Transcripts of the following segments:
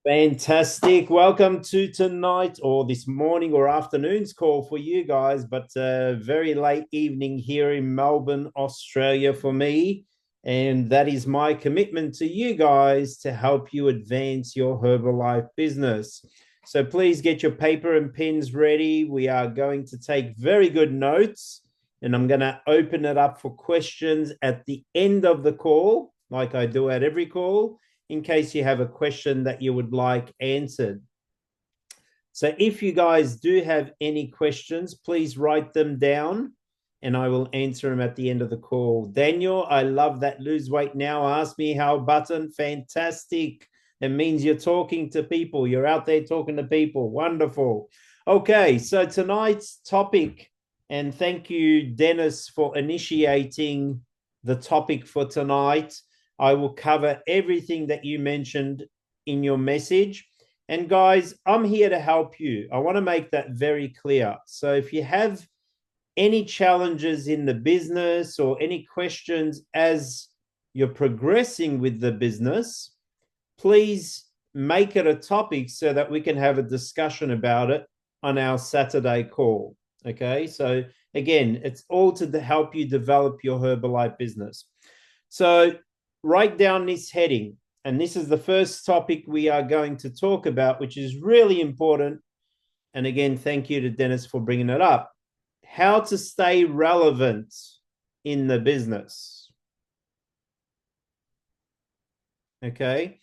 Fantastic. Welcome to tonight or this morning or afternoon's call for you guys, but very late evening here in Melbourne, Australia for me. And that is my commitment to you guys to help you advance your Herbalife business. So please get your paper and pens ready. We are going to take very good notes, and I'm going to open it up for questions at the end of the call, like I do at every call, in case you have a question that you would like answered. So if you guys do have any questions, please write them down and I will answer them at the end of the call. Daniel, I love that lose weight now. Ask me how button. Fantastic. It means you're talking to people. You're out there talking to people. Wonderful. Okay, so tonight's topic, and thank you, Dennis, for initiating the topic for tonight. I will cover everything that you mentioned in your message. And guys, I'm here to help you. I want to make that very clear. So if you have any challenges in the business or any questions as you're progressing with the business, please make it a topic so that we can have a discussion about it on our Saturday call. Okay, so again, it's all to help you develop your Herbalife business. So write down this heading. And this is the first topic we are going to talk about, which is really important. And again, thank you to Dennis for bringing it up. How to stay relevant in the business. Okay.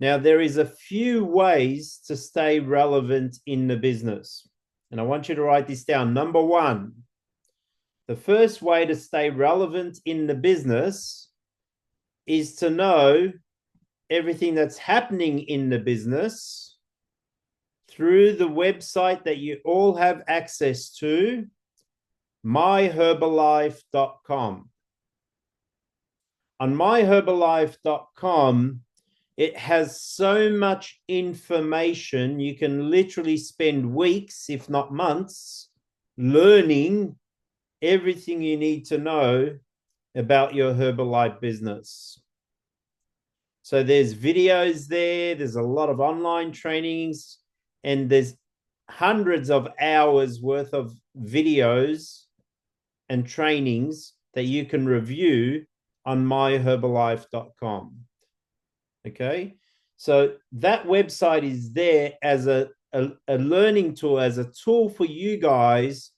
Now, there is a few ways to stay relevant in the business. And I want you to write this down. Number one, the first way to stay relevant in the business is to know everything that's happening in the business through the website that you all have access to, myherbalife.com. On myherbalife.com, it has so much information. You can literally spend weeks, if not months, learning everything you need to know about your Herbalife business. So there's videos there, there's a lot of online trainings, and there's hundreds of hours worth of videos and trainings that you can review on myherbalife.com. Okay, so that website is there as a learning tool, as a tool for you guys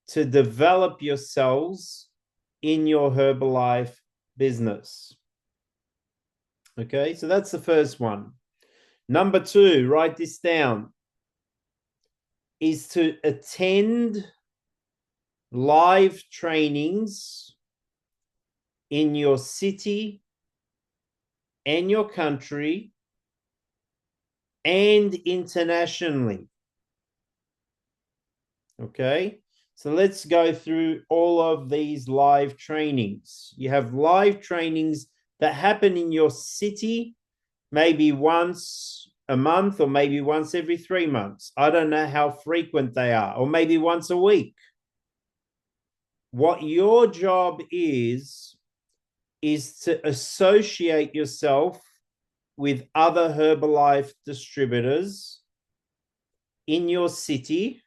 to develop yourselves in your Herbalife business. Okay, so that's the first one. Number two, write this down, is to attend live trainings in your city and your country and internationally. Okay, so let's go through all of these live trainings. You have live trainings that happen in your city, maybe once a month or maybe once every 3 months. I don't know how frequent they are, or maybe once a week. What your job is to associate yourself with other Herbalife distributors in your city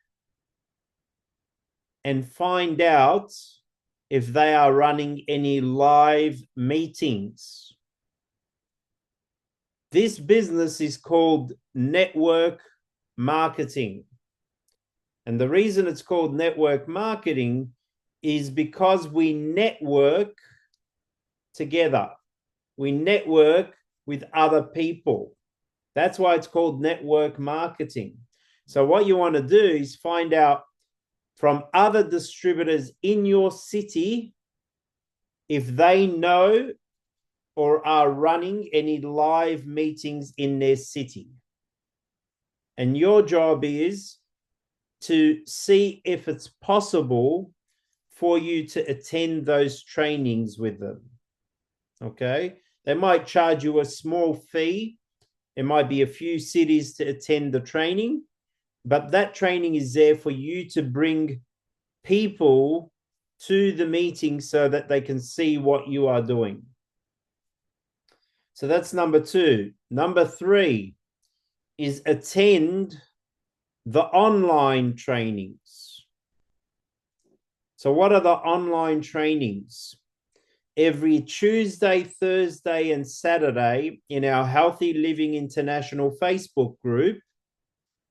and find out if they are running any live meetings. This business is called network marketing. And the reason it's called network marketing is because we network together. We network with other people. That's why it's called network marketing. So what you want to do is find out from other distributors in your city if they know or are running any live meetings in their city. And your job is to see if it's possible for you to attend those trainings with them. Okay? They might charge you a small fee. It might be a few cities to attend the training, but that training is there for you to bring people to the meeting so that they can see what you are doing. So that's number two. Number three, is attend the online trainings. So what are the online trainings? Every Tuesday, Thursday, and Saturday in our Healthy Living International Facebook group,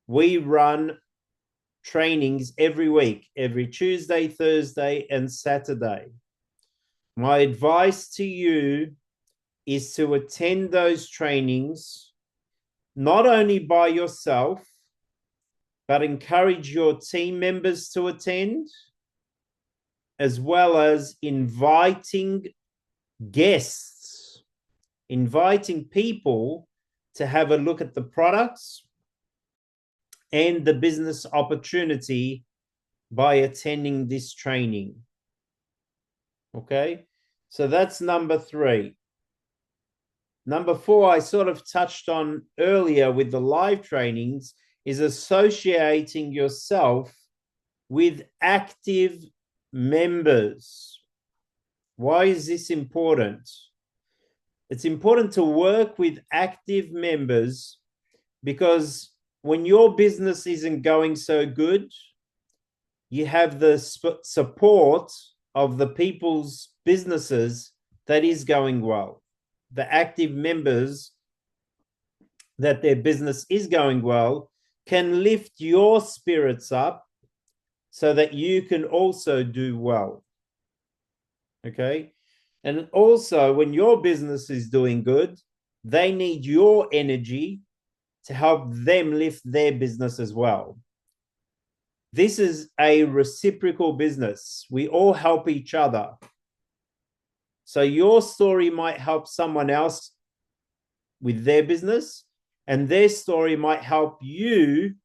we run trainings every week, every Tuesday, Thursday, and Saturday. My advice to you is to attend those trainings, not only by yourself, but encourage your team members to attend, as well as inviting guests, inviting people to have a look at the products and the business opportunity by attending this training. Okay, so that's number 3. Number 4, I sort of touched on earlier with the live trainings, is associating yourself with active members. Why is this important? It's important to work with active members because when your business isn't going so good, you have the support of the people's businesses that is going well. The active members that their business is going well can lift your spirits up so that you can also do well. Okay. And also, when your business is doing good, they need your energy to help them lift their business as well. This is a reciprocal business. We all help each other. So your story might help someone else with their business, and their story might help you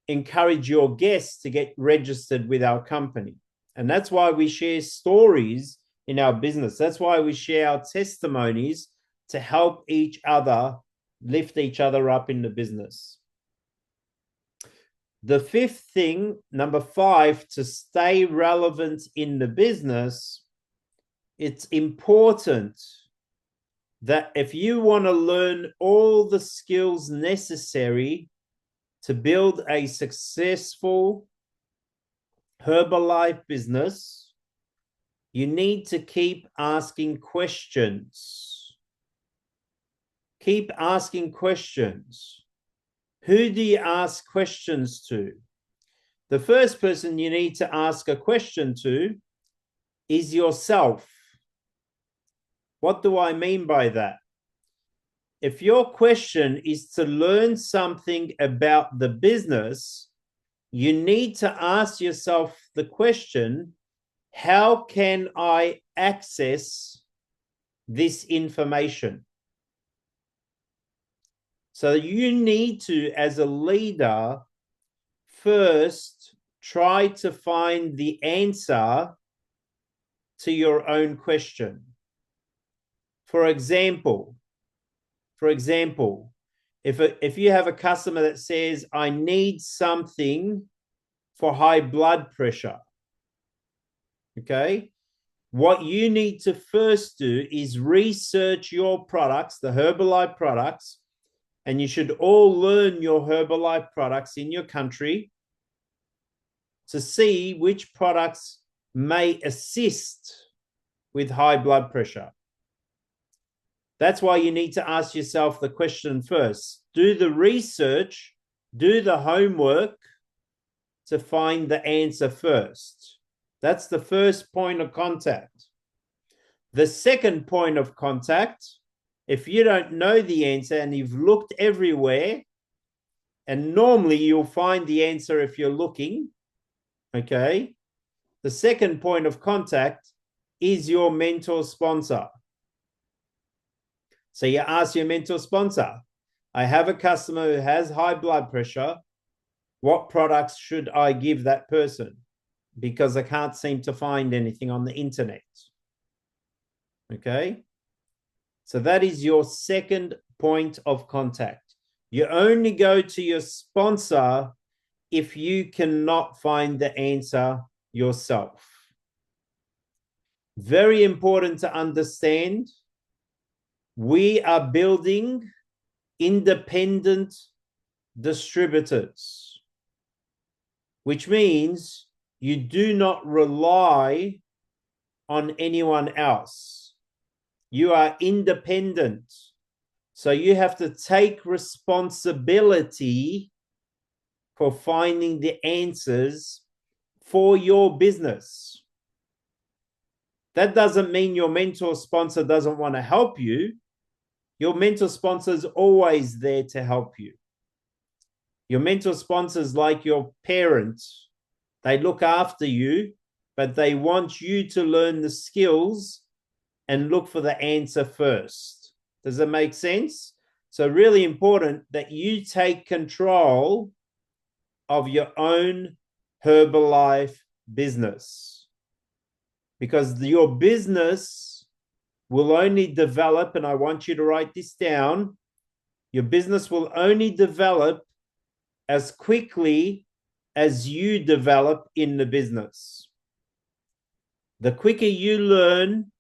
encourage your guests to get registered with our company. And that's why we share stories in our business. That's why we share our testimonies to help each other, lift each other up in the business. The 5th thing, number 5, to stay relevant in the business, it's important that if you want to learn all the skills necessary to build a successful Herbalife business, you need to keep asking questions. Keep asking questions. Who do you ask questions to? The first person you need to ask a question to is yourself. What do I mean by that? If your question is to learn something about the business, you need to ask yourself the question, how can I access this information? So you need to, as a leader, first try to find the answer to your own question. For example, if you have a customer that says, I need something for high blood pressure, okay, what you need to first do is research your products, the Herbalife products, and you should all learn your Herbalife products in your country to see which products may assist with high blood pressure. That's why you need to ask yourself the question first. Do the research, do the homework to find the answer first. That's the first point of contact. The second point of contact, if you don't know the answer and you've looked everywhere, and normally you'll find the answer if you're looking, okay? The second point of contact is your mentor sponsor. So you ask your mentor sponsor, I have a customer who has high blood pressure. What products should I give that person? Because I can't seem to find anything on the internet. Okay. So that is your second point of contact. You only go to your sponsor if you cannot find the answer yourself. Very important to understand. We are building independent distributors, which means you do not rely on anyone else. You are independent. So you have to take responsibility for finding the answers for your business. That doesn't mean your mentor sponsor doesn't want to help you. Your mentor sponsor is always there to help you. Your mentor sponsor is like your parents. They look after you, but they want you to learn the skills and look for the answer first. Does that make sense? So really important that you take control of your own Herbalife business, because your business will only develop, and I want you to write this down, your business will only develop as quickly as you develop in the business. The quicker you learn,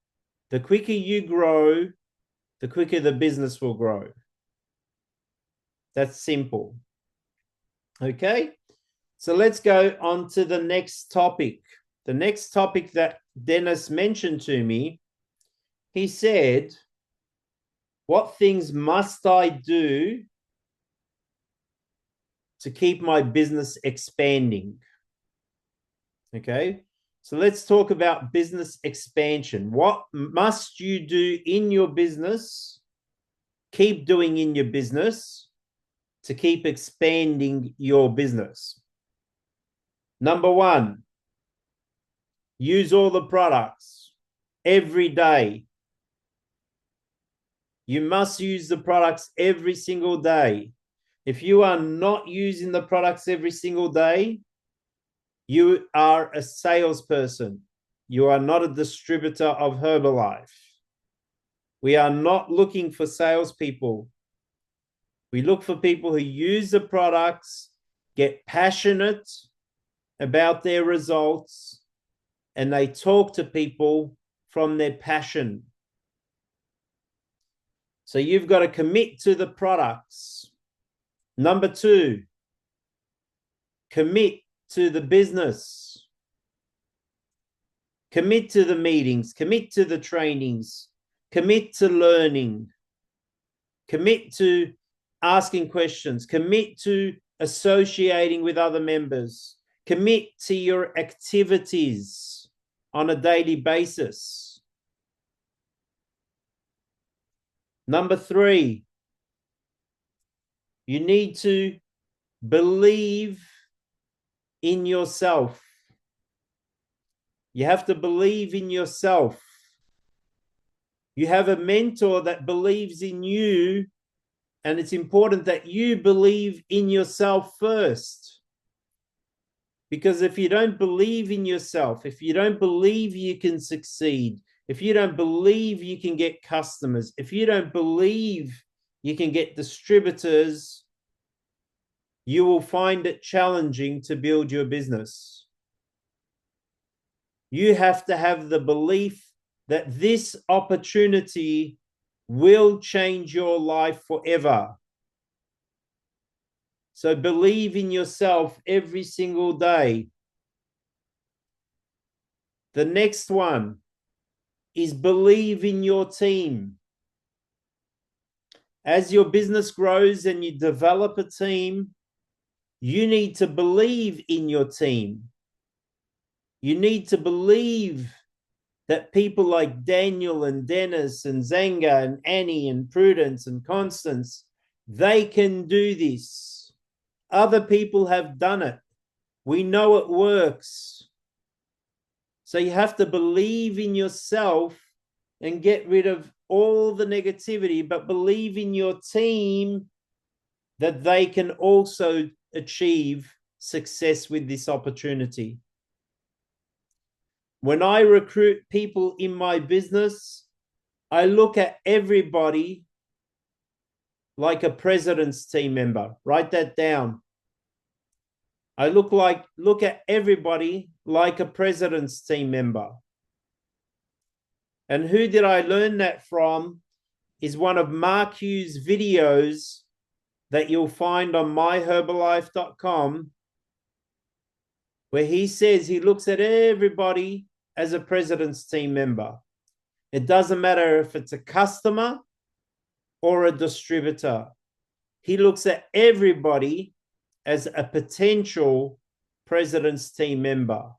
the quicker you grow, the quicker the business will grow. That's simple. Okay, so let's go on to the next topic. The next topic that Dennis mentioned to me, he said, what things must I do to keep my business expanding? Okay, so let's talk about business expansion. What must you do in your business, keep doing in your business, to keep expanding your business? Number one, use all the products every day. You must use the products every single day. If you are not using the products every single day, you are a salesperson. You are not a distributor of Herbalife. We are not looking for salespeople. We look for people who use the products, get passionate about their results, and they talk to people from their passion. So you've got to commit to the products. Number two, commit to the business. Commit to the meetings, commit to the trainings, commit to learning, commit to asking questions, commit to associating with other members, commit to your activities on a daily basis. Number three, you need to believe in yourself. You have to believe in yourself. You have a mentor that believes in you, and it's important that you believe in yourself first. Because if you don't believe in yourself, if you don't believe you can succeed, if you don't believe you can get customers, if you don't believe you can get distributors, you will find it challenging to build your business. You have to have the belief that this opportunity will change your life forever. So believe in yourself every single day. The next one is believe in your team. As your business grows and you develop a team, you need to believe in your team. You need to believe that people like Daniel and Dennis and Zenga and Annie and Prudence and Constance, they can do this. Other people have done it. We know it works. So you have to believe in yourself and get rid of all the negativity, but believe in your team that they can also achieve success with this opportunity. When I recruit people in my business, I look at everybody like a president's team member. Write that down. I look at everybody like a president's team member. And who did I learn that from? Is one of Mark Hughes' videos that you'll find on myherbalife.com, where he says he looks at everybody as a president's team member. It doesn't matter if it's a customer or a distributor. He looks at everybody as a potential president's team member.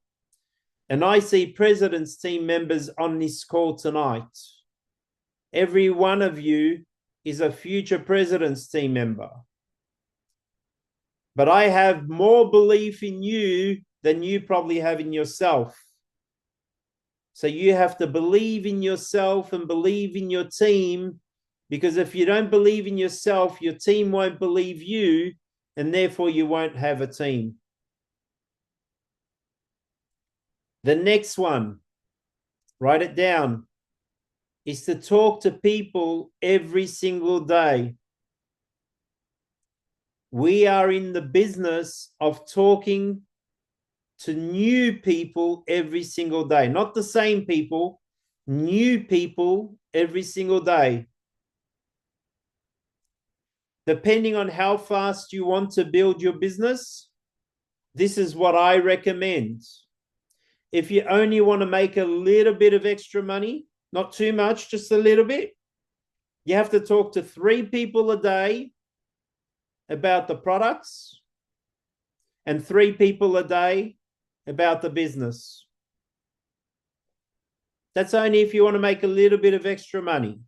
And I see president's team members on this call tonight. Every one of you is a future president's team member. But I have more belief in you than you probably have in yourself. So you have to believe in yourself and believe in your team, because if you don't believe in yourself, your team won't believe you, and therefore you won't have a team. The next one, write it down, is to talk to people every single day. We are in the business of talking to new people every single day, not the same people, new people every single day. Depending on how fast you want to build your business, this is what I recommend. If you only want to make a little bit of extra money, not too much, just a little bit, you have to talk to 3 people a day about the products and 3 people a day about the business. That's only if you want to make a little bit of extra money.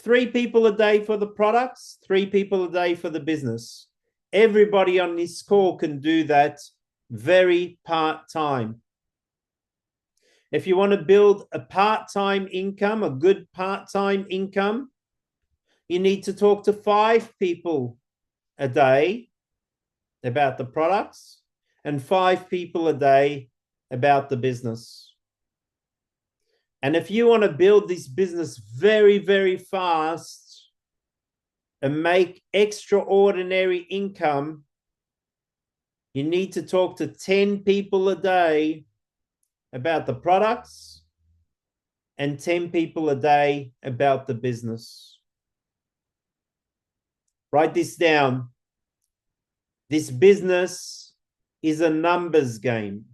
3 people a day for the products, 3 people a day for the business. Everybody on this call can do that very part-time. If you want to build a part-time income, a good part-time income, you need to talk to 5 people a day about the products and 5 people a day about the business. And if you want to build this business very, very fast and make extraordinary income, you need to talk to 10 people a day about the products and 10 people a day about the business. Write this down. This business is a numbers game.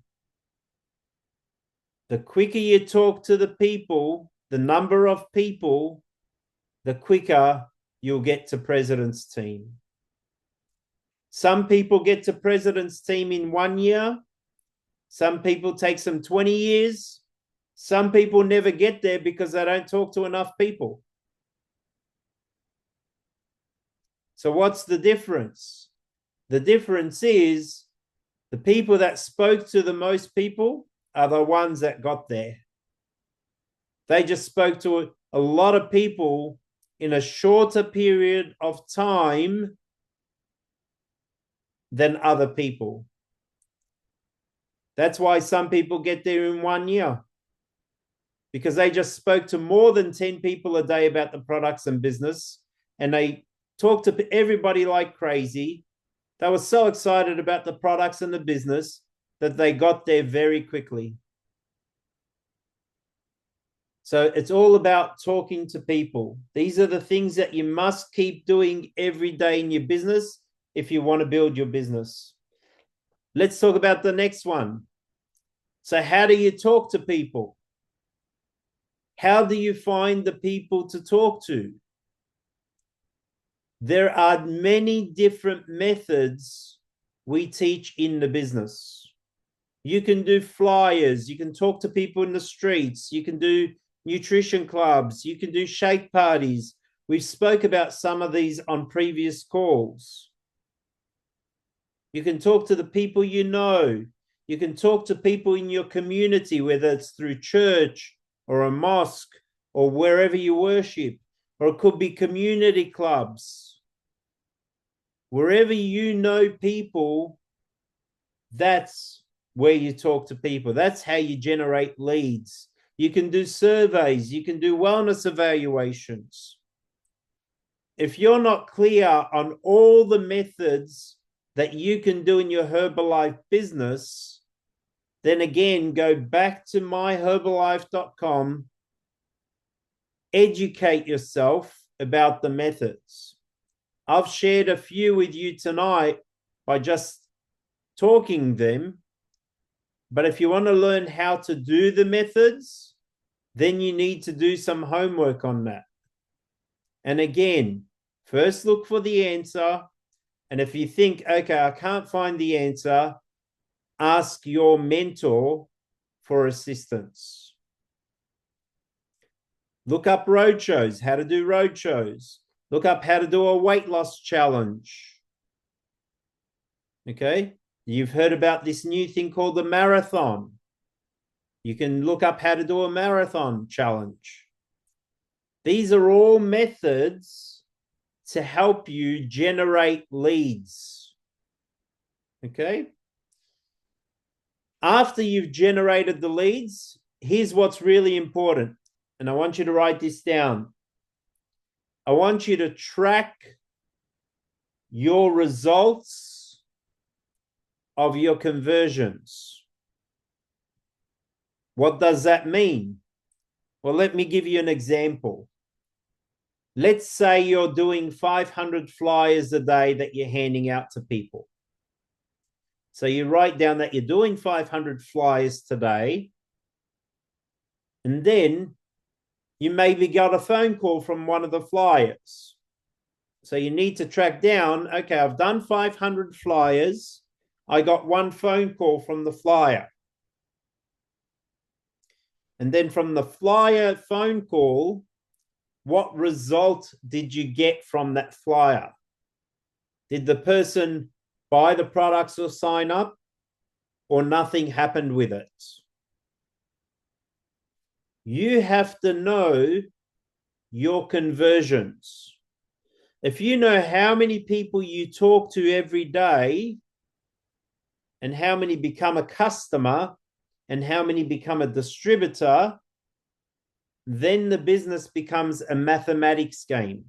The quicker you talk to the people, the number of people, the quicker you'll get to president's team. Some people get to president's team in 1 year. Some people take them 20 years. Some people never get there because they don't talk to enough people. So what's the difference? The difference is the people that spoke to the most people are the ones that got there. They just spoke to a lot of people in a shorter period of time than other people. That's why some people get there in 1 year, because they just spoke to more than 10 people a day about the products and business, and they talked to everybody like crazy. They were so excited about the products and the business that they got there very quickly. So it's all about talking to people. These are the things that you must keep doing every day in your business if you want to build your business. Let's talk about the next one. So how do you talk to people? How do you find the people to talk to? There are many different methods we teach in the business. You can do flyers. You can talk to people in the streets. You can do nutrition clubs. You can do shake parties. We've spoke about some of these on previous calls. You can talk to the people you know. You can talk to people in your community, whether it's through church or a mosque or wherever you worship, or it could be community clubs. Wherever you know people, that's where you talk to people. That's how you generate leads. You can do surveys. You can do wellness evaluations. If you're not clear on all the methods that you can do in your Herbalife business, then again, go back to myherbalife.com, educate yourself about the methods. I've shared a few with you tonight by just talking them. But if you want to learn how to do the methods, then you need to do some homework on that. And again, first look for the answer. And if you think, okay, I can't find the answer, ask your mentor for assistance. Look up roadshows, how to do roadshows. Look up how to do a weight loss challenge. Okay, you've heard about this new thing called the marathon. You can look up how to do a marathon challenge. These are all methods to help you generate leads. Okay. After you've generated the leads, here's what's really important. And I want you to write this down. I want you to track your results of your conversions. What does that mean? Well, let me give you an example. Let's say you're doing 500 flyers a day that you're handing out to people. So you write down that you're doing 500 flyers today, and then you maybe got a phone call from one of the flyers. So you need to track down, okay, I've done 500 flyers. I got one phone call from the flyer. And then from the flyer phone call, what result did you get from that flyer? Did the person buy the products or sign up, or nothing happened with it? You have to know your conversions. If you know how many people you talk to every day and how many become a customer and how many become a distributor, then the business becomes a mathematics game.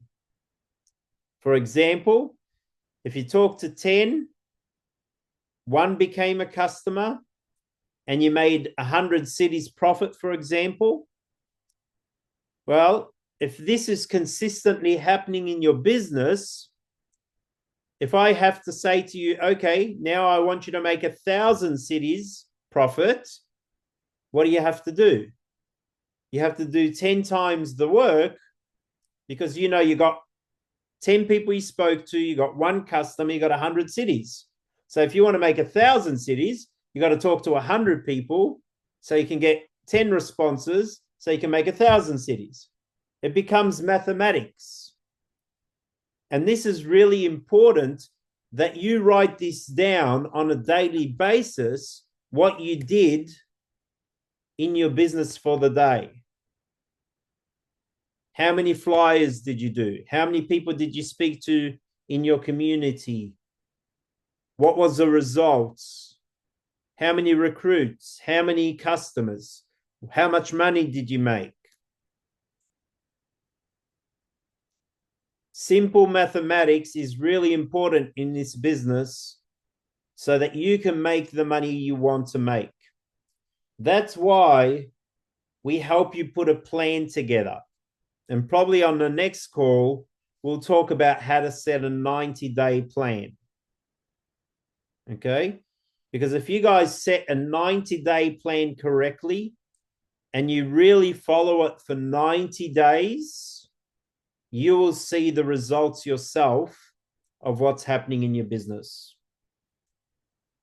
For example, if you talk to 10, one became a customer, and you made 100 cities profit, for example. Well, if this is consistently happening in your business, if I have to say to you, okay, now I want you to make 1,000 cities profit, what do you have to do? You have to do 10 times the work, because you know you got 10 people you spoke to, you got one customer, you got 100 cities. So if you want to make 1,000 cities, you got to talk to 100 people so you can get 10 responses so you can make 1,000 cities. It becomes mathematics. And this is really important that you write this down on a daily basis, what you did in your business for the day. How many flyers did you do? How many people did you speak to in your community? What was the results? How many recruits? How many customers? How much money did you make? Simple mathematics is really important in this business so that you can make the money you want to make. That's why we help you put a plan together. And probably on the next call, we'll talk about how to set a 90-day plan. Okay? Because if you guys set a 90-day plan correctly and you really follow it for 90 days, you will see the results yourself of what's happening in your business.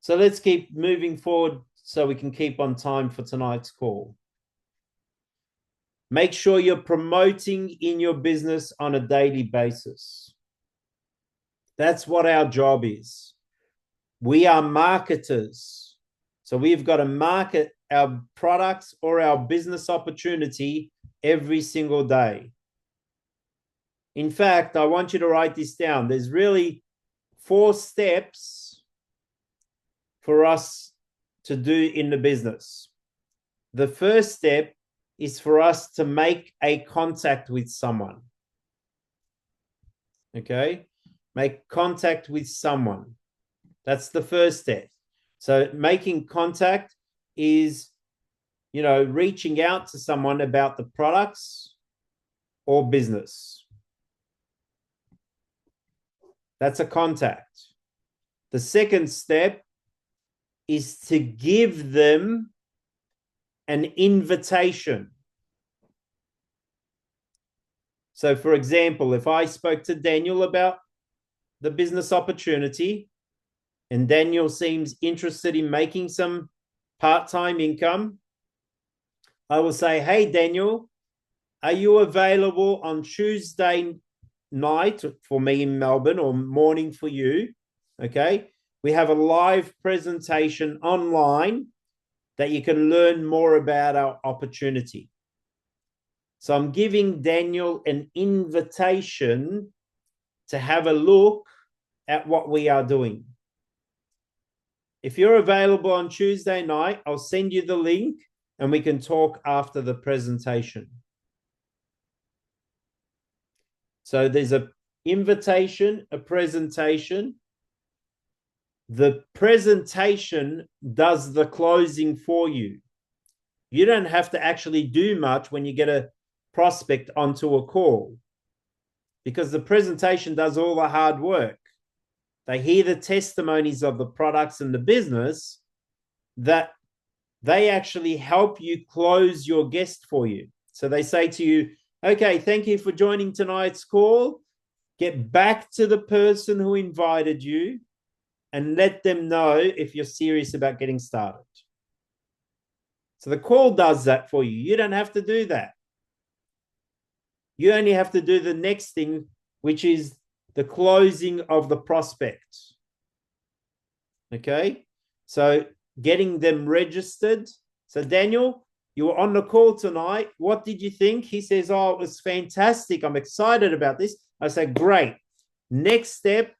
So let's keep moving forward so we can keep on time for tonight's call. Make sure you're promoting in your business on a daily basis. That's what our job is. We are marketers. So we've got to market our products or our business opportunity every single day. In fact, I want you to write this down. There's really 4 steps for us to do in the business. The first step is for us to make a contact with someone. Okay? Make contact with someone. That's the first step. So making contact is, reaching out to someone about the products or business. That's a contact. The second step is to give them an invitation. So, for example, if I spoke to Daniel about the business opportunity and Daniel seems interested in making some part-time income, I will say, hey, Daniel, are you available on Tuesday night for me in Melbourne or morning for you? Okay. We have a live presentation online that you can learn more about our opportunity. So I'm giving Daniel an invitation to have a look at what we are doing. If you're available on Tuesday night, I'll send you the link and we can talk after the presentation. So there's an invitation, a presentation. The presentation does the closing for you. You don't have to actually do much when you get a prospect onto a call because the presentation does all the hard work. They hear the testimonies of the products and the business that they actually help you close your guest for you. So they say to you, okay, thank you for joining tonight's call. Get back to the person who invited you and let them know if you're serious about getting started. So the call does that for you. You don't have to do that. You only have to do the next thing, which is the closing of the prospect. Okay? So getting them registered. So Daniel, you were on the call tonight. What did you think? He says, oh, it was fantastic. I'm excited about this. I said, great. Next step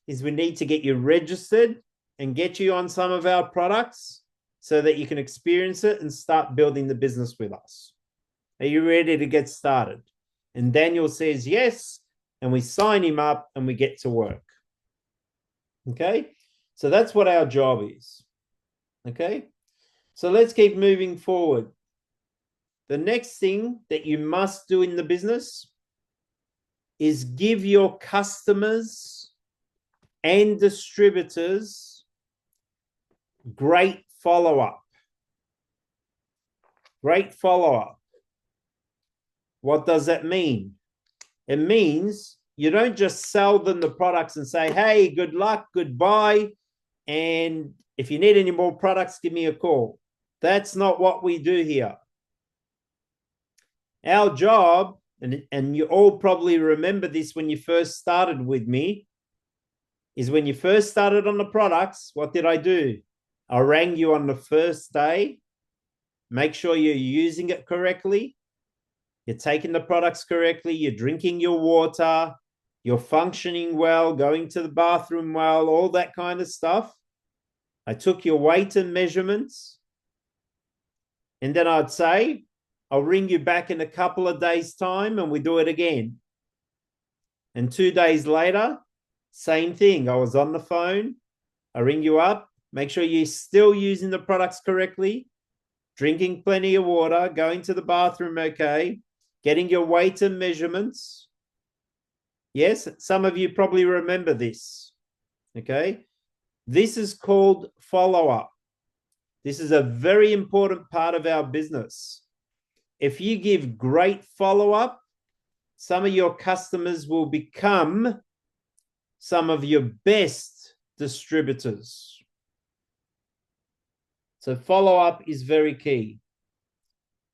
is we need to get you registered and get you on some of our products so that you can experience it and start building the business with us. Are you ready to get started? And Daniel says yes, and we sign him up and we get to work. Okay? So that's what our job is. Okay? So let's keep moving forward. The next thing that you must do in the business is give your customers and distributors great follow-up. Great follow-up. What does that mean? It means you don't just sell them the products and say, hey, good luck, goodbye, and if you need any more products, give me a call. That's not what we do here. Our job, and you all probably remember this when you first started with me, is when you first started on the products, what did I do? I rang you on the first day, make sure you're using it correctly, you're taking the products correctly, you're drinking your water, you're functioning well, going to the bathroom well, all that kind of stuff. I took your weight and measurements. And then I'd say, I'll ring you back in a couple of days' time and we do it again. And 2 days later, same thing. I was on the phone. I ring you up. Make sure you're still using the products correctly, drinking plenty of water, going to the bathroom okay, getting your weight and measurements. Yes, some of you probably remember this. Okay. This is called follow-up. This is a very important part of our business. If you give great follow-up, some of your customers will become some of your best distributors. So follow-up is very key.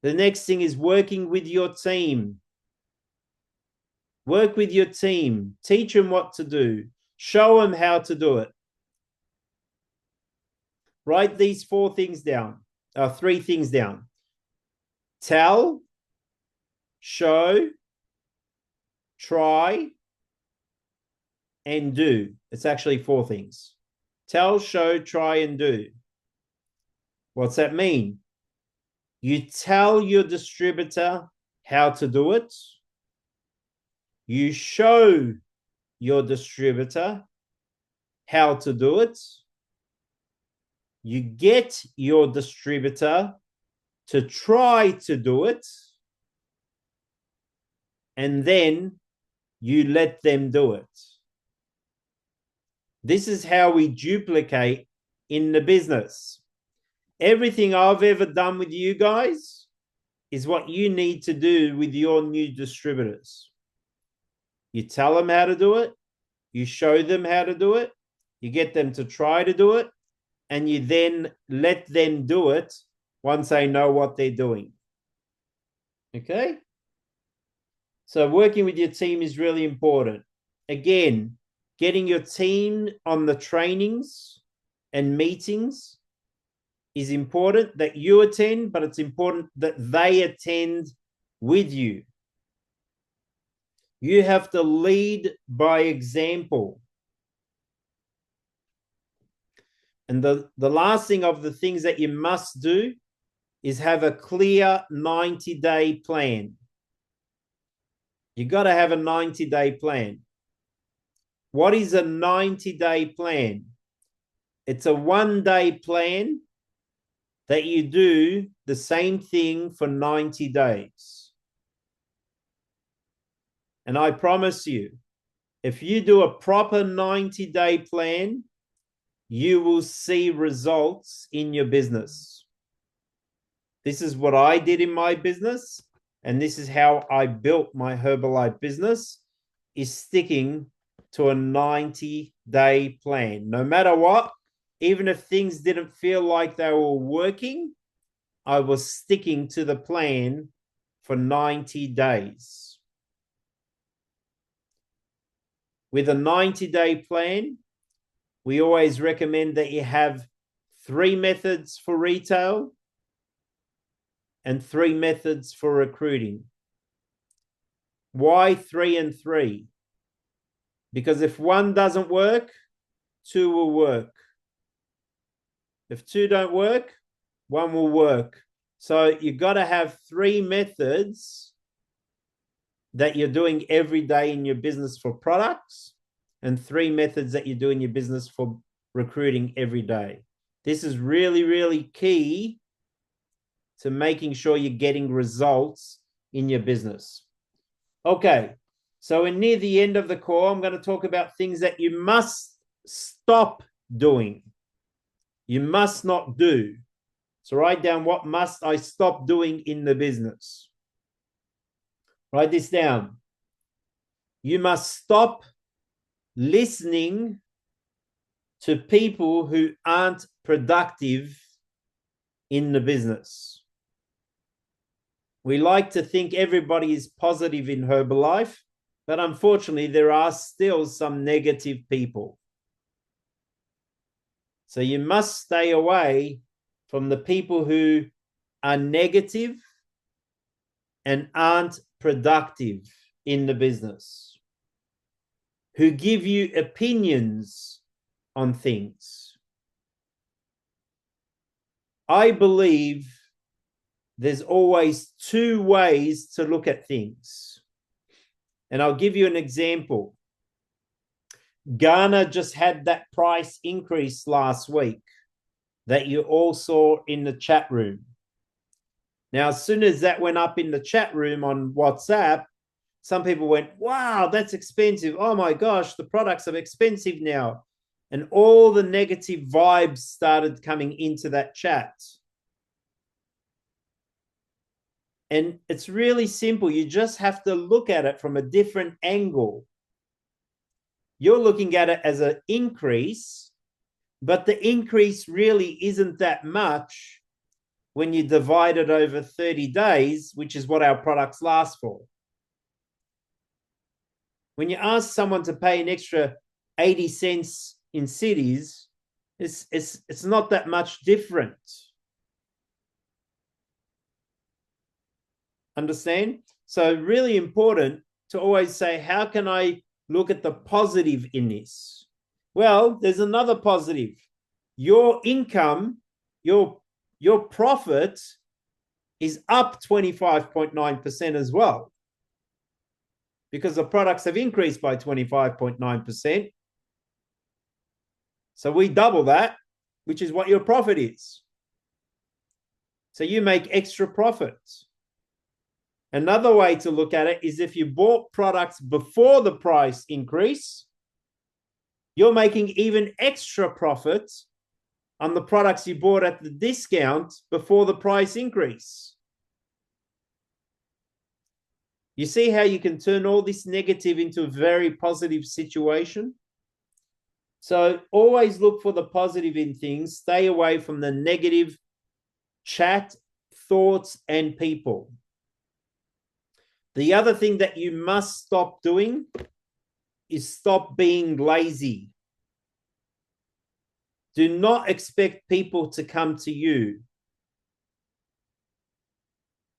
The next thing is working with your team. Work with your team. Teach them what to do. Show them how to do it. Write these 4 things down, 3 things down. Tell, show, try, and do. It's actually 4 things. Tell, show, try, and do. What's that mean? You tell your distributor how to do it. You show your distributor how to do it. You get your distributor to try to do it. And then you let them do it. This is how we duplicate in the business. Everything I've ever done with you guys is what you need to do with your new distributors. You tell them how to do it, you show them how to do it, you get them to try to do it, and you then let them do it once they know what they're doing. Okay? So working with your team is really important. Again, getting your team on the trainings and meetings is important that you attend, but it's important that they attend with you. You have to lead by example. And the last thing of the things that you must do is have a clear 90-day plan. You got to have a 90-day plan. What is a 90-day plan? It's a 1-day plan that you do the same thing for 90 days. And I promise you, if you do a proper 90-day plan, you will see results in your business. This is what I did in my business, and this is how I built my Herbalife business, is sticking to a 90-day plan. No matter what, even if things didn't feel like they were working, I was sticking to the plan for 90 days. With a 90-day plan, we always recommend that you have 3 methods for retail and 3 methods for recruiting. Why 3 and 3? Because if one doesn't work, 2 will work. If 2 don't work, 1 will work. So you got to have 3 methods that you're doing every day in your business for products, and 3 methods that you do in your business for recruiting every day. This is really, really key to making sure you're getting results in your business. Okay, so we're near the end of the call. I'm going to talk about things that you must stop doing. You must not do. So write down, what must I stop doing in the business? Write this down. You must stop listening to people who aren't productive in the business. We like to think everybody is positive in Herbalife, but unfortunately, there are still some negative people. So you must stay away from the people who are negative and aren't productive in the business, who give you opinions on things. I believe there's always 2 ways to look at things. And I'll give you an example. Ghana just had that price increase last week that you all saw in the chat room. Now, as soon as that went up in the chat room on WhatsApp, some people went, wow, that's expensive. Oh my gosh, the products are expensive now. And all the negative vibes started coming into that chat. And it's really simple. You just have to look at it from a different angle. You're looking at it as an increase, but the increase really isn't that much when you divide it over 30 days, which is what our products last for. When you ask someone to pay an extra 80 cents in cities, it's not that much different. Understand? So really important to always say, how can I look at the positive in this? Well, there's another positive. Your income, your profit is up 25.9% as well, because the products have increased by 25.9%. So we double that, which is what your profit is. So you make extra profits. Another way to look at it is if you bought products before the price increase, You're making even extra profit on the products you bought at the discount before the price increase. You see how you can turn all this negative into a very positive situation? So always look for the positive in things. Stay away from the negative chat, thoughts, and people. The other thing that you must stop doing is stop being lazy. Do not expect people to come to you.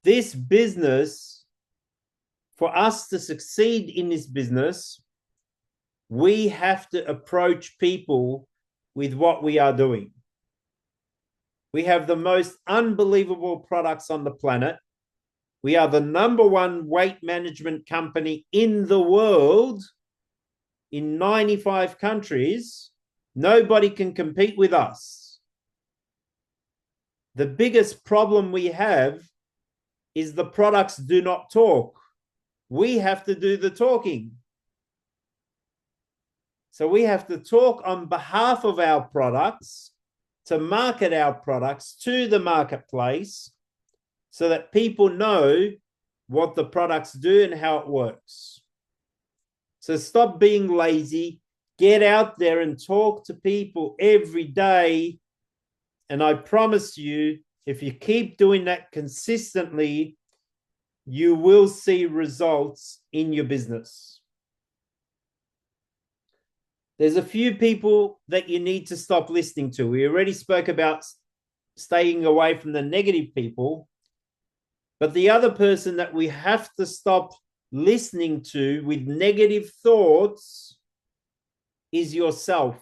This business, for us to succeed in this business, we have to approach people with what we are doing. We have the most unbelievable products on the planet. We are the #1 weight management company in the world, in 95 countries. Nobody can compete with us. The biggest problem we have is the products do not talk. We have to do the talking. So we have to talk on behalf of our products, to market our products to the marketplace, so that people know what the products do and how it works. So stop being lazy. Get out there and talk to people every day. And I promise you, if you keep doing that consistently, you will see results in your business. There's a few people that you need to stop listening to. We already spoke about staying away from the negative people. But the other person that we have to stop listening to with negative thoughts is yourself.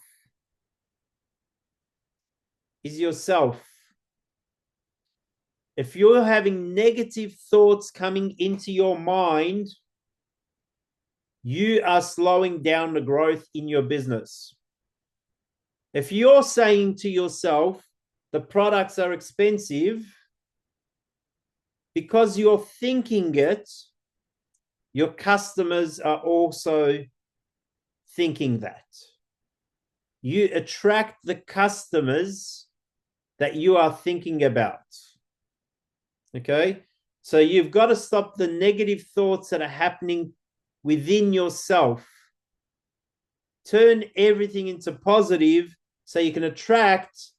Is yourself. If you're having negative thoughts coming into your mind, you are slowing down the growth in your business. If you're saying to yourself, the products are expensive, because you're thinking it, your customers are also thinking that. You attract the customers that you are thinking about. Okay? So you've got to stop the negative thoughts that are happening within yourself. Turn everything into positive so you can attract.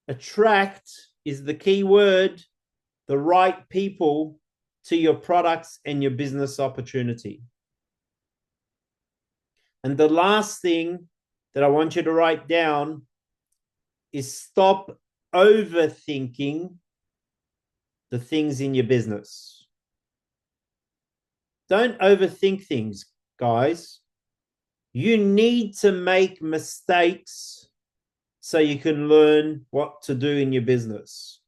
Attract is the key word, the right people to your products and your business opportunity. And the last thing that I want you to write down is stop overthinking the things in your business. Don't overthink things, guys. You need to make mistakes so you can learn what to do in your business.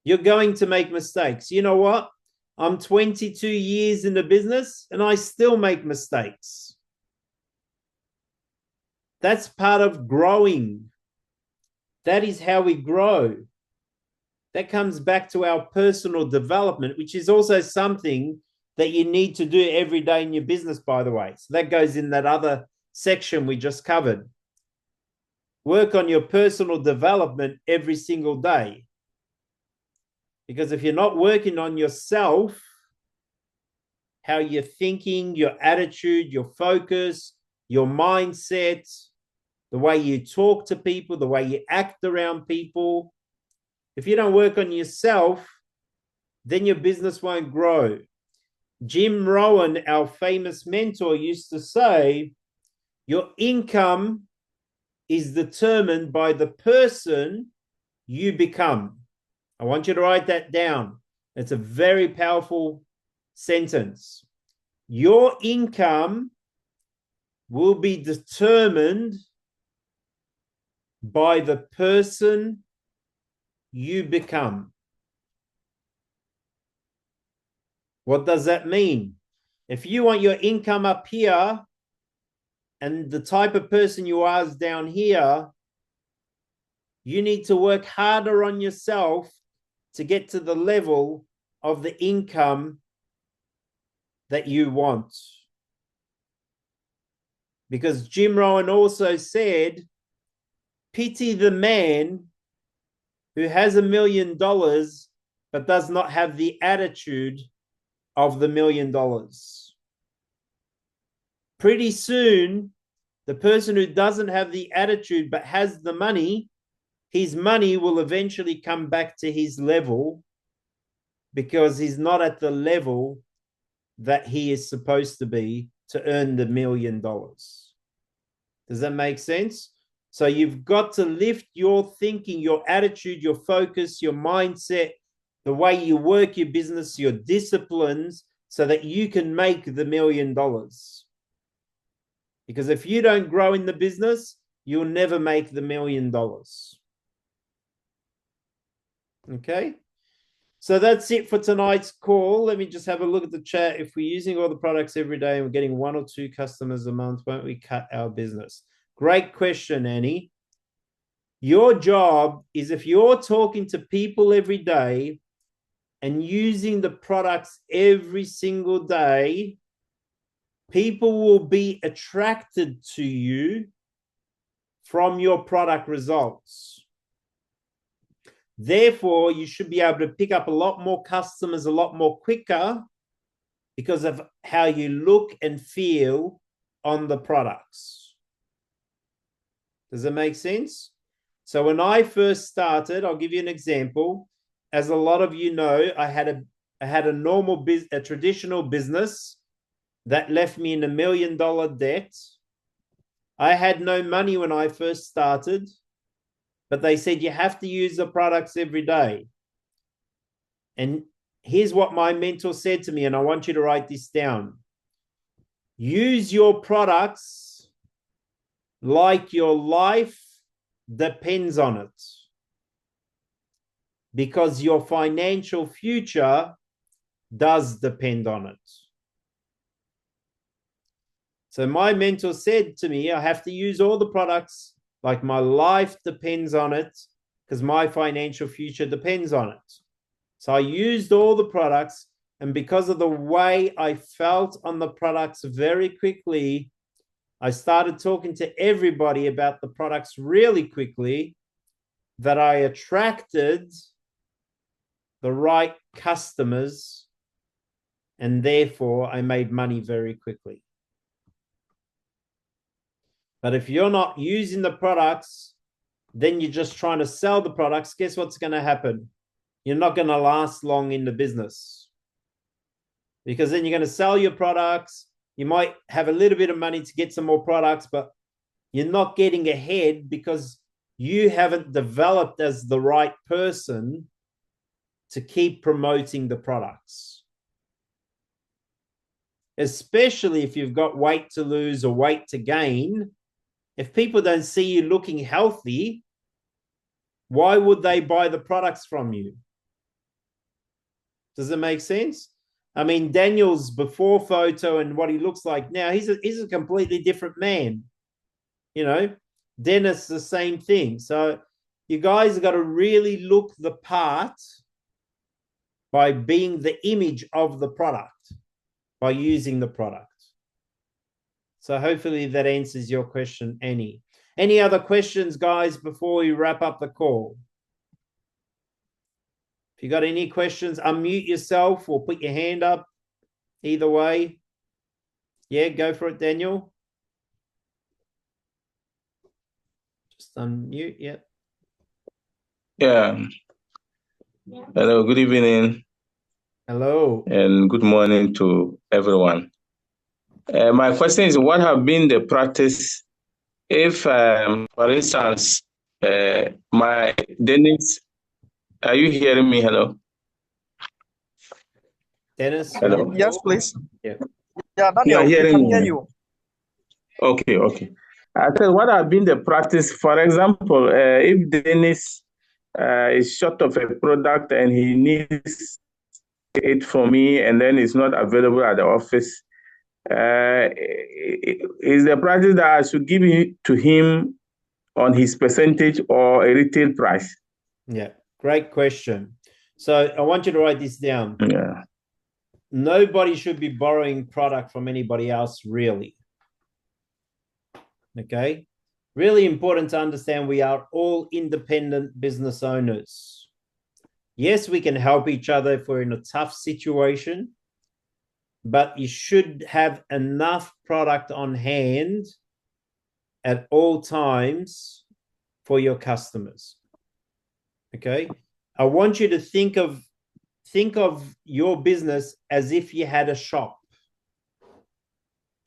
You're going to make mistakes. You know what? I'm 22 years in the business and I still make mistakes. That's part of growing. That is how we grow. That comes back to our personal development, which is also something that you need to do every day in your business, by the way. So that goes in that other section we just covered. Work on your personal development every single day. Because if you're not working on yourself, how you're thinking, your attitude, your focus, your mindset, the way you talk to people, the way you act around people, if you don't work on yourself, then your business won't grow. Jim Rohn, our famous mentor, used to say, your income is determined by the person you become. I want you to write that down. It's a very powerful sentence. Your income will be determined by the person you become. What does that mean? If you want your income up here and the type of person you are is down here, you need to work harder on yourself to get to the level of the income that you want. Because Jim Rohn also said, pity the man who has $1 million but does not have the attitude of the $1 million. Pretty soon, the person who doesn't have the attitude but has the money, his money will eventually come back to his level because he's not at the level that he is supposed to be to earn the $1 million. Does that make sense? So you've got to lift your thinking, your attitude, your focus, your mindset, the way you work your business, your disciplines, so that you can make the $1 million. Because if you don't grow in the business, you'll never make the $1 million. Okay? So that's it for tonight's call. Let me just have a look at the chat. If we're using all the products every day and we're getting 1 or 2 customers a month, won't we cut our business? Great question, Annie. Your job is, if you're talking to people every day and using the products every single day, people will be attracted to you from your product results. Therefore, you should be able to pick up a lot more customers a lot more quicker because of how you look and feel on the products. Does it make sense? So when I first started, I'll give you an example. As a lot of you know, I had a normal a traditional business that left me in $1 million debt. I had no money when I first started, but they said you have to use the products every day. And here's what my mentor said to me, and I want you to write this down. Use your products like your life depends on it, because your financial future does depend on it. So my mentor said to me, I have to use all the products like my life depends on it, because my financial future depends on it. So I used all the products, and because of the way I felt on the products very quickly, I started talking to everybody about the products really quickly, that I attracted the right customers, and therefore I made money very quickly. But if you're not using the products, then you're just trying to sell the products. Guess what's going to happen? You're not going to last long in the business, because then you're going to sell your products. You might have a little bit of money to get some more products, but you're not getting ahead because you haven't developed as the right person to keep promoting the products. Especially if you've got weight to lose or weight to gain. If people don't see you looking healthy, why would they buy the products from you? Does it make sense? I mean, Daniel's before photo and what he looks like now, he's a completely different man. You know, Dennis, the same thing. So you guys have got to really look the part by being the image of the product, by using the product. So hopefully that answers your question, Annie. Any other questions, guys, before we wrap up the call? If you got any questions, unmute yourself or put your hand up. Either way. Yeah, go for it, Daniel. Just unmute, yeah. Yeah. Hello, good evening. Hello. And good morning to everyone. My question is, what have been the practice if, for instance, my Dennis, are you hearing me? Hello? Dennis? Hello? Yes, please. Yeah. Yeah, Daniel, You are we hearing can me? hear you. Okay. I said, what have been the practice, for example, if Dennis is short of a product and he needs it from me and then it's not available at the office, is the practice that I should give it to him on his percentage or a retail price? Yeah, great question. So I want you to write this down. Yeah. Nobody should be borrowing product from anybody else, really. Okay. Really important to understand we are all independent business owners. Yes, we can help each other if we're in a tough situation, but you should have enough product on hand at all times for your customers. Okay. I want you to think of your business as if you had a shop.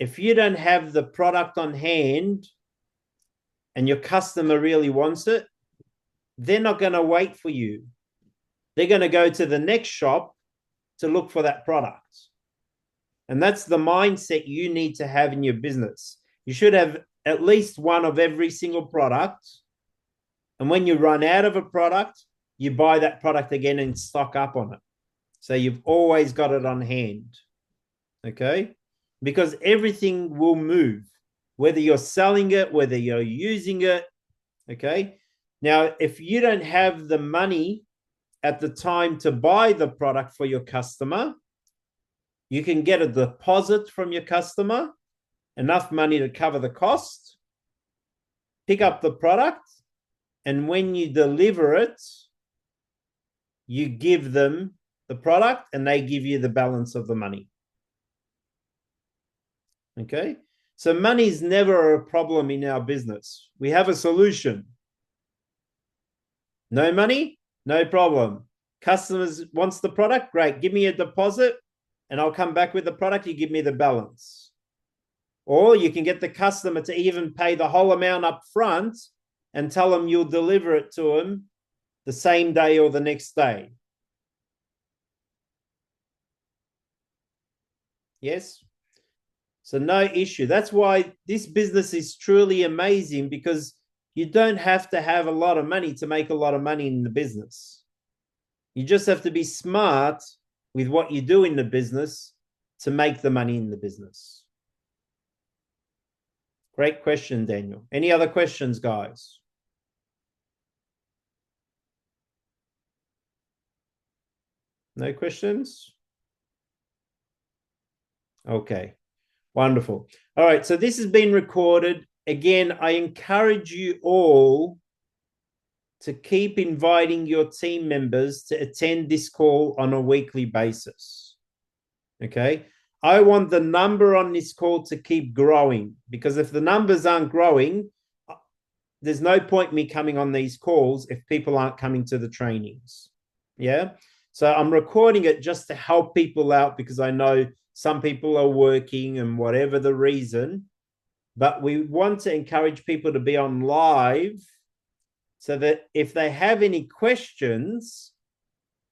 If you don't have the product on hand and your customer really wants it, they're not going to wait for you. They're going to go to the next shop to look for that product. And that's the mindset you need to have in your business. You should have at least one of every single product. And when you run out of a product, you buy that product again and stock up on it. So you've always got it on hand. Okay? Because everything will move, whether you're selling it, whether you're using it. Okay? Now, if you don't have the money at the time to buy the product for your customer, you can get a deposit from your customer, enough money to cover the cost, pick up the product, and when you deliver it, you give them the product and they give you the balance of the money. Okay? So money is never a problem in our business. We have a solution. No money? No problem. Customers wants the product? Great. Give me a deposit and I'll come back with the product. You give me the balance. Or you can get the customer to even pay the whole amount up front and tell them you'll deliver it to them the same day or the next day. Yes? So no issue. That's why this business is truly amazing, because you don't have to have a lot of money to make a lot of money in the business. You just have to be smart with what you do in the business to make the money in the business. Great question, Daniel. Any other questions, guys? No questions? Okay, wonderful. All right, so this has been recorded. Again, I encourage you all to keep inviting your team members to attend this call on a weekly basis. Okay? I want the number on this call to keep growing, because if the numbers aren't growing, there's no point me coming on these calls if people aren't coming to the trainings. Yeah? So I'm recording it just to help people out, because I know some people are working and whatever the reason, but we want to encourage people to be on live so that if they have any questions,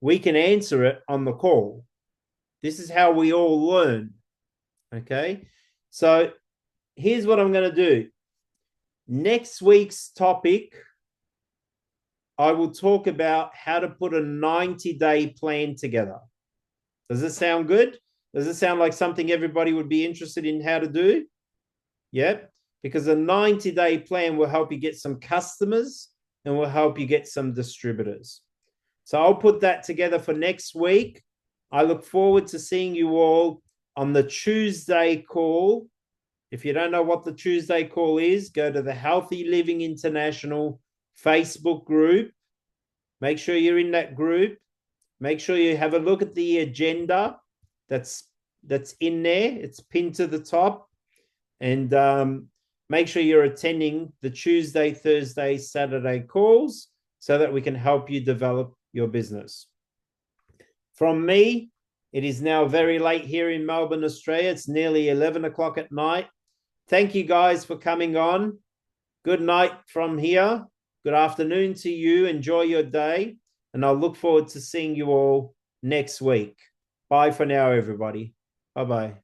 we can answer it on the call. This is how we all learn. Okay? So here's what I'm going to do. Next week's topic, I will talk about how to put a 90-day plan together. Does this sound good? Does it sound like something everybody would be interested in how to do? Yep. Because a 90-day plan will help you get some customers and will help you get some distributors. So I'll put that together for next week. I look forward to seeing you all on the Tuesday call. If you don't know what the Tuesday call is, go to the Healthy Living International Facebook group. Make sure you're in that group. Make sure you have a look at the agenda that's in there. It's pinned to the top. And make sure you're attending the Tuesday, Thursday, Saturday calls so that we can help you develop your business. From me, it is now very late here in Melbourne, Australia. It's nearly 11 o'clock at night. Thank you guys for coming on. Good night from here. Good afternoon to you. Enjoy your day. And I'll look forward to seeing you all next week. Bye for now, everybody. Bye-bye.